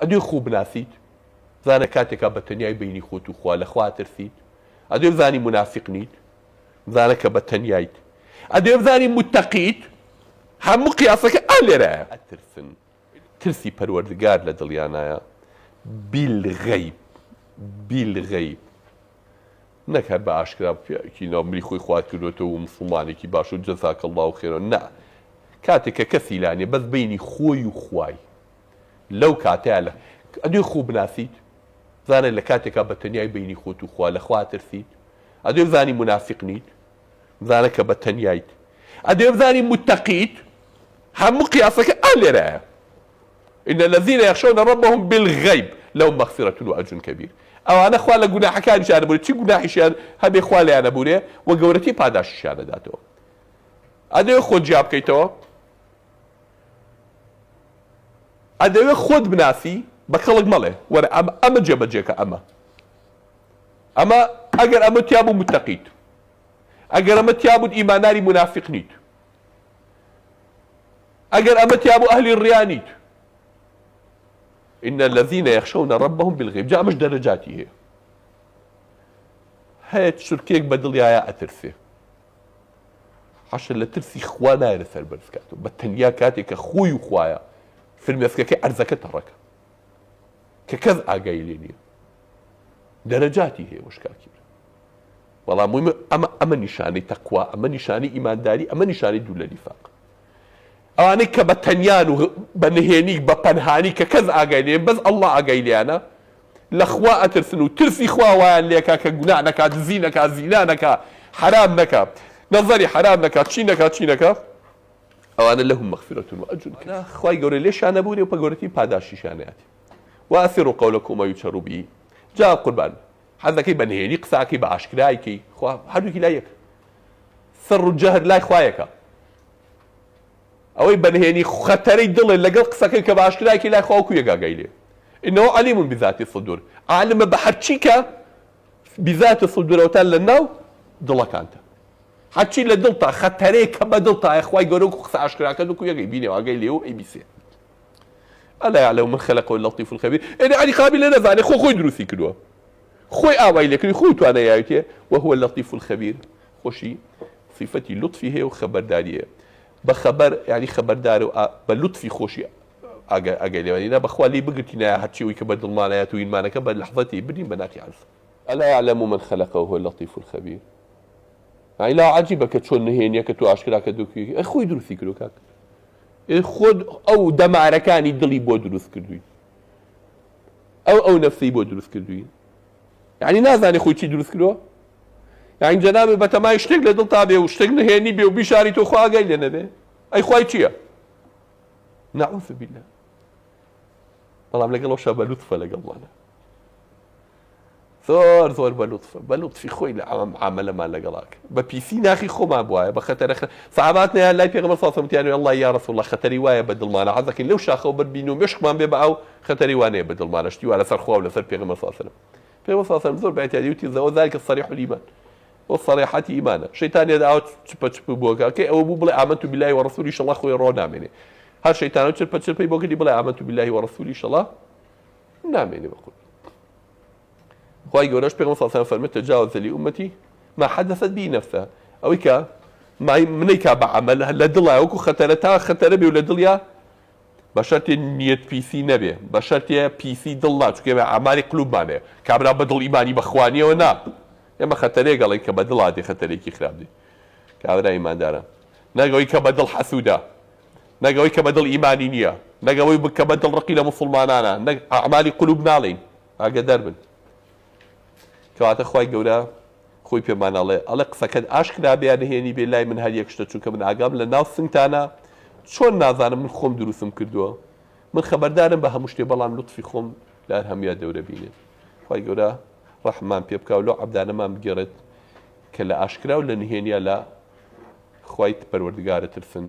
ئەدوێ خوو بناسیت زانە کاتێکا بە تەنیای بینی خۆت و خوا لەخوا ترسیت ئەدوێ بزانی منافق نیت زانە کە بە تەنیایت ئەدوێ بزانی متەقیت هەموو قیاسەکە لێرەیە ئەترسن ترسی پەروەردگار لە دڵیانایە بیلغەیب نەک هەر بە ئاشکرا ناومری خۆی خوات کردوێتەوە و مسڵمانێکی باش و جەزاکە الله و خێرە نا کاتێککە کەسی لانێ بەس بینی خۆی و خوای لەو کاتەیە لە ئەدوێ خوو بناسیت زانە لە کاتێکا بە تەنیای بینی خۆت و خوا لەخوا ترسیت ئەدوێ بزانی منافق نیت زانە کە بە تەنیایت ئەدوێ بزانی متەقیت هەموو قیاسەکە لێرەیە إن الذين يخشون ربهم بالغيب لهم مغفرة وأجر كبير ئەوانە خوا لە گوناحەکانیشیان بوورێ چی گوناحیشیان هەبێ خوا لەیانە بوورێ و گەورەتی پاداشیشیان دەداتەوە ئەدەوێ خۆت جیا بکەیتەوە ئەدەوێ خۆت بناسی بە خەڵک مەڵێ وەرە ئەمە جێبەجێکە ئەمە ئەگەر ئەمە تیا بوو متەقیت ئەگەر ئەمە تیا بوو ئیمانداری منافق نیت ئەگەر ئەمە تیا بوو ئەهلی ڕیا نیت إن الذين يخشون ربهم بالغيب جاء مش درجاتي هي هات شركيك بدل يا أترسي عشان لا ترسي خوانا يرسل برسكاتو بتنيا كاتك أخوي وخوايا في المسكك أرزك ترك ككذا أجايليني درجاتي هي مش كاكير والله مهم أما نشاني تقوى أما نشاني إيمان داري أما نشاني دول نفاق ئەوانەی کە بە تەنیان و بە نهێنی بە پەنهانی کە کەس ئاگای بەس ئەڵڵا ئاگایلیانە لەخوا ئەترسن و ترسی خوا وایان لێکا کە گوناح نەکات زی نەکات زینا نەکات حرام نەکات نەزەری حرام نەکات چی نەکات ئەوانە لەهم مەغفرەة وأجر کبیر خوای گەورە لێشیان نەبوورێ و بە گەورەتی پاداشیشیانەتی وأسروا قولكم ويجهروا به جاء قربان حەزەکەی بە نهێنی قساکەی بە ئاشکرایکەی خوا هەردووکی لای یەک سەر و جەهر لای خوایەکە ئەوەی بەنهێنی خەتەرەی دڵێ لەگەڵ قسەکەی کە باشکرایکی لای خواوەکو یەکاگای لێ إنه عليم بذات الصدور عالم بەهەرچی کە بذات الصدورەوەتان لە ناو دڵەکانتە هەرچی لە دڵتا خەتەرەی کە بە دڵتایە خوای گەورە وەکو قسە ئاشکراکە دوکو یەکەی بینێەوە ئاگای لێ و ئەیبیسێ ئەلا يعلم من خلق اللطيف الخبير ئێنە علی قابل لە نەزانێ خۆی دروستی کردووە خۆی ئاوای لێکردی خۆی توانایەوێتێ وهو اللطيف الخبير خۆشی صفەتی لطفی هەیە و خەبەرداریە بخبر يعني خبردار بلطفي خوشي أجلي بخوا لي بقتنا هاتشي ويكبد المانات وين ما نكبد لحظتي بدين بناتي عرف ألا يعلم من خلقه وهو اللطيف الخبير يعني لا عجيبك شو نهيني كتو أشكرك دوكي أخوي دروسي كروكاك خود أو دمع ركاني دلي بودروس كردوي أو نفسي بودروس كردوي يعني نازاني أخوي شي دروس كردوه يعني جنابي بتما يشتغل لدل طابع واشتغل هني بي وبيشاري تو خوا قايل لنا به أي خواي شيء نعوذ بالله والله لقى الله شاب لطفة لقى الله ثور بلطفي خوي عمل ما لقى لك ببيسي ناخي خو ما بوايا بخطر صعباتنا يا لا بيغمر صاصم تاني الله يا رسول الله خطري وايا بدل ما انا عزك لو شاخو بربينو مش كمان بيبقوا خطري وانا بدل ما انا اشتي على سر خوا ولا سر بيغمر صاصم بيغمر صاصم زور بعت يوتي ذلك الصريح الايمان والصريحة إيمانا شيطان يدعو تشبه بوكا كي أو بلا آمنت بالله ورسوله إن شاء الله خوي رونا مني هل شيطان تشبه بوكا دي بلا آمنت بالله ورسوله إن شاء الله نامني بقول خوي جورش بيغم صلى الله عليه وسلم تجاوز لأمتي ما حدثت به نفسها أو إيكا ما منيكا بعمل لدلها وكو خطرة بي ولدلها بشرط نية بيسي نبي بشرط بيسي دلها شو أعمال قلوب معناه كابرا بدل إيماني بخواني ونا ئێمە خەتەرێک گەڵی کە بەدڵ هااتێ خەتەرێکی خراپدی کابرا ئیماندارە نەگەوەی کە بەدڵ حەسوودا نەگەوەی کە بەدڵ ئیمانی نییە نەگەوەی کە بەدڵ ڕقی لە موسڵمانانە ئەعمالی قولوب ناڵین ئاگەدار بن کەواتە خوای گەورە خۆی پێمانەڵێ ئەڵێ قسەکەت ئاشکرا بێ نهێنی بێ لای من هەر یەک شتە چونکە من ئاگام لە ناو سنگتانە چۆن نازانم من خۆم دروستم کردووە من خەبەردارم بە هەموو شتێ بەڵام لوتفی خۆم لار هەموویە دەورە بینێت خوای گەورە ڕەحمان پێ بکە و لەو عەبدانەمان بگێڕێت کە لە ئاشکرا و لە نهێنیە لە خوای پەروەردگارە ترسن